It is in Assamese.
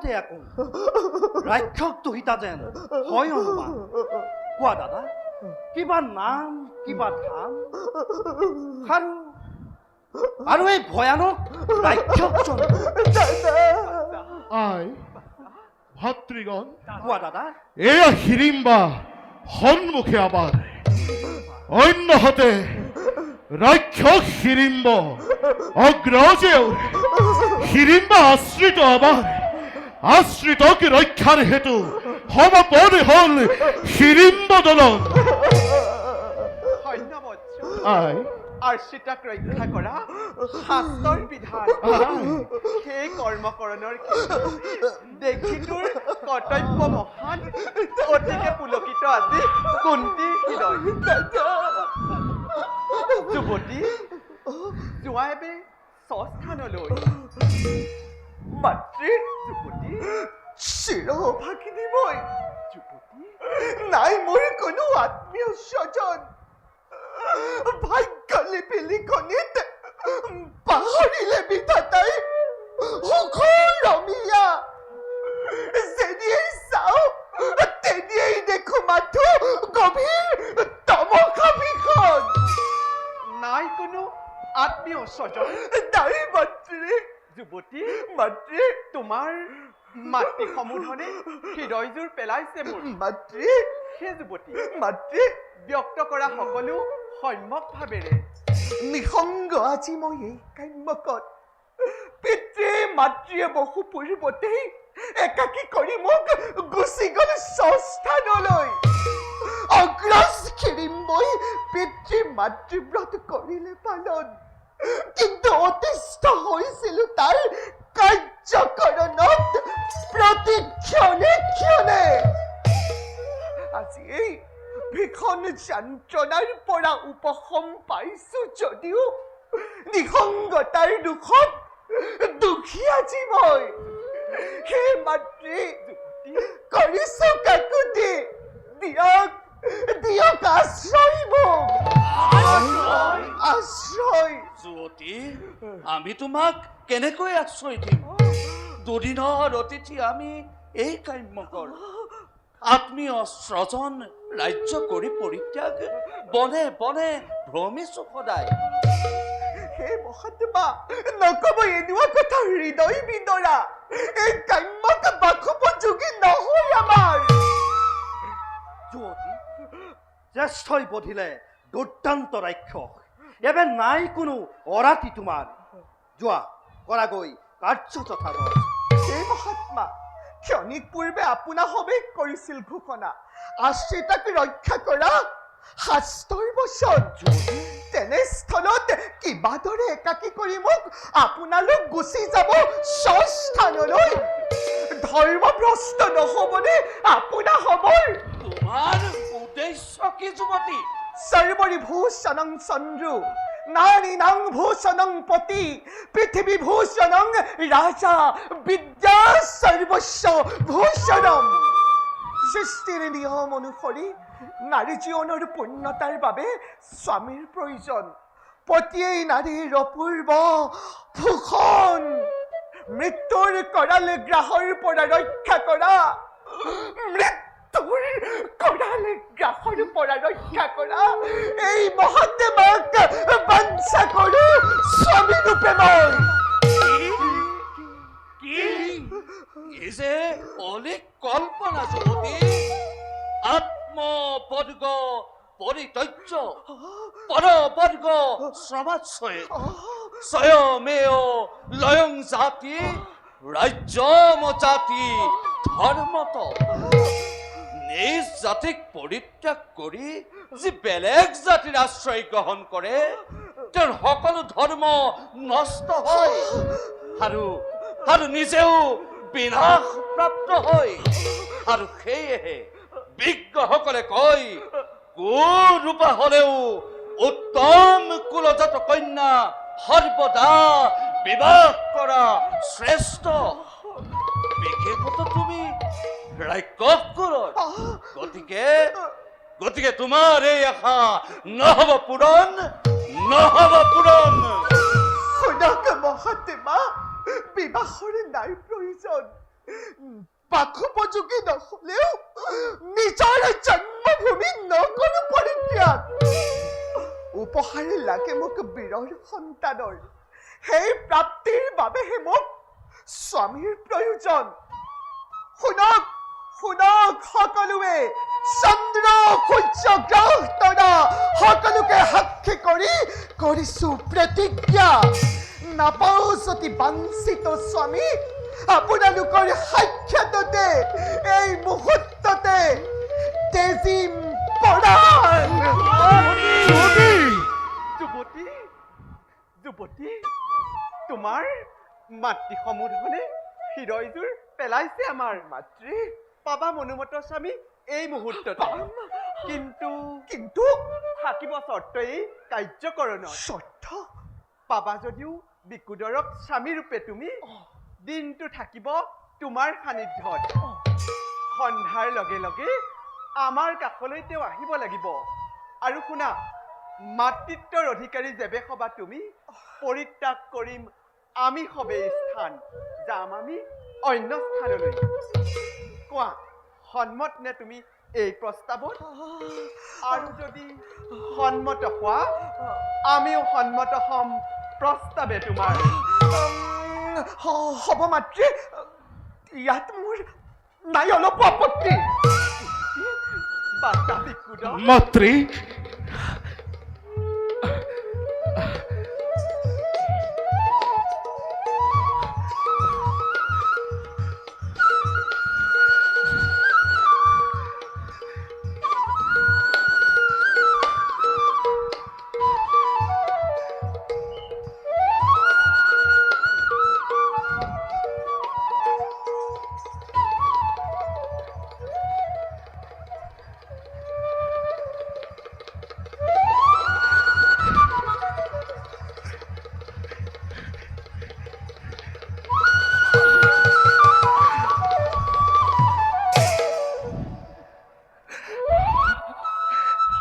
মতে আকৌ ৰাক্ষস দহিতা যেন হয় অনুমান কোৱা দাদা কিবা নাম কিবা ধাম আৰু এই ভয়ানক ৰাক্ষস আই ভাতৃগণ কোৱা দাদা এয়া হিৰিম্বা সন্মুখে আবাৰ অন্যহাতে ৰাক্ষস হিড়িম্ব অগ্ৰজেও হিড়িম্বা আশ্ৰিত আবাৰ আশ্ৰিতকে ৰক্ষাৰ হেতু সমাপন হল হিড়িম্ব দলন আই আশ্ৰিতক ৰক্ষা কৰা শাস্ত্ৰৰ বিধান সেই কৰ্মকৰণৰ দেখি তোৰ কৰ্তব্য মহান অতিকে পুলকিত আজি কুন্তি হৃদয় যুৱতী যোৱা এবে স্বস্থানলৈ মাতৃ যুৱতী চিৰভাগিনী মই যুৱতী নাই মোৰ কোনো আত্মীয় স্বজন ভাগ্য লিপি লিখনিত পাহৰিলে বিধাতাই ৰমিয়া যেনিয়েই চাওঁ তেনিয়েই দেখো মাথো গভীৰ তমসা ভীষণ নাই কোনো আত্মীয় স্বজন নাই মাতৃ যুৱতী মাতৃ তোমাৰ মাতৃ সমুধনে হৃদয়জোৰ পেলাইছে মোৰ মাতৃ সেই যুৱতী মাতৃ ব্যক্ত কৰা সকলো সম্যক ভাৱেৰে নিসংগ আজি মই এই কাম্যকত পিতৃ মাতৃয়ে বহু পূৰ্বতেই একাকী কৰি মোক গুচি গ'ল স্বস্থানলৈ অগ্ৰজ হিড়িম্বই পিতৃ মাতৃব্ৰত কৰিলে পালন কিন্তু অতিষ্ঠ হৈছিলো তাৰ কাৰ্যকৰণত প্ৰতি ক্ষণে ক্ষণে আজি এই ভীষণ যন্ত্ৰণাৰ পৰা উপশম পাইছো যদিও নিসংগতাৰ দুখত দুখী আজি মই হে মাতৃ কৰিছো কাকুতি দিয়ক দিয়ক আশ্ৰয় মোক আশ্ৰয় যুৱতী আমি তোমাক কেনেকৈ আশ্ৰয় দিম দুদিনৰ অতিথি আমি এই কাম্যকৰ আত্মীয় স্বজন ৰাজ্য কৰি পৰিত্যাগ বনে বনে ভ্ৰমিছো সদায় হে মহাত্মা নকব এনেকুৱা কথা হৃদয় বিদৰা এই কাম্যক বাসোপযোগী নহয় আমাৰ যুৱতী জ্যেষ্ঠই বধিলে দুৰ্দান্ত ৰাক্ষস এবে নাই কোনো অৰাতি তোমাৰ যোৱা কৰাগৈ কাৰ্য তথাগত হে মহাত্মা ক্ষণিক পূৰ্বে আপোনা সবে কৰিছিল ঘোষণা আশ্ৰিতক ৰক্ষা কৰা শাস্ত্ৰৰ বচন তেনেস্থলত কিবা দৰে একাকী কৰি মোক আপোনালোক গুচি যাব স্বস্থানলৈ ধৰ্মভ্ৰষ্ট নহ'বনে আপোনা খবৰ তোমাৰ উদ্দেশ্য কি যুৱতী সৰ্বৰি ভূষণং চন্দ্ৰু নাৰীনাং ভূষণং পতি পৃথিবী ভূষণং ৰাজা বিদ্যা সৰ্বস্ব ভূষণম সৃষ্টিৰ নিয়ম অনুসৰি নাৰী জীৱনৰ পূৰ্ণতাৰ বাবে স্বামীৰ প্ৰয়োজন পতিয়েই নাৰীৰ অপূৰ্ব ভূষণ মৃত্যুৰ কৰাল গ্ৰাহৰ পৰা ৰক্ষা কৰা গ্ৰাহৰ পৰা ৰক্ষা কৰা এই মহাত্মাক বাঞ্ছা কৰো স্বামী ৰূপে মই কি যে অলিক কল্পনা যুৱতী আত্মবৰ্গ পৰিত্যজ্য পৰবৰ্গ সমাজয় স্বয়মেও লয়ং জাতি ৰাজ্যম জাতি ধৰ্মত নিজ জাতিক পৰিত্যাগ কৰি যি বেলেগ জাতিৰ আশ্ৰয় গ্ৰহণ কৰে তেওঁৰ সকলো ধৰ্ম নষ্ট হয় আৰু নিজেও বিনাশ প্ৰাপ্ত হয় আৰু সেয়েহে বিজ্ঞসকলে কয় কুৰূপা হলেও উত্তম কুলজাত কন্যা সৰ্বদা বিবাহ কৰা শ্ৰেষ্ঠ বিশেষত তুমি ৰাক্ষস কুলৰ গতিকে তোমাৰ এই আশা নহব পূৰণ শুনক মহাত্মা বিবাহৰ নাই প্ৰয়োজন বাসোপযোগী নহলেও নিজৰ জন্মভূমি নকৰো পৰিত্যাগ। উপহাৰে লাগে মোক বীৰৰ সন্তানৰ। সেই প্ৰাপ্তিৰ বাবেহে মোক স্বামীৰ প্ৰয়োজন। শুনক শুনক সকলোৱে, চন্দ্ৰ সূৰ্য গ্ৰহ তৰা সকলোকে সাক্ষী কৰি কৰিছো প্ৰতিজ্ঞা, নাপাওঁ যদি বাঞ্ছিত স্বামী আপোনালোকৰ সাক্ষাততে এই মুহূৰ্ততে তেজিম পৰাণ। যুৱতী যুৱতী, তোমাৰ মাতৃ সমুধনে হৃদয়যোৰ পেলাইছে আমাৰ। মাতৃ পাবা মনোমত স্বামী এই মুহূৰ্ততে। কিন্তু কিন্তু থাকিব চৰ্ত এই কাৰ্যকৰণত। স্বাৰ্থ পাবা যদিও বিকুদৰক স্বামী ৰূপে তুমি দিনটো থাকিব তোমাৰ সান্নিধ্যত। সন্ধ্যাৰ লগে লগে আমাৰ কাষলৈ তেওঁ আহিব লাগিব। আৰু শুনা, মাতৃত্বৰ অধিকাৰী যেবে হবা তুমি, পৰিত্যাগ কৰিম আমি সবেই স্থান, যাম আমি অন্য স্থানলৈ। কোৱা, সন্মত নে তুমি এই প্ৰস্তাৱত? আৰু যদি সন্মত হোৱা আমিও সন্মত হ'ম প্ৰস্তাৱে তোমাৰ। হ'ব মাতৃ, ইয়াত মোৰ নাই অলপ আপত্তি। বাটা বিকুদ মাতৃ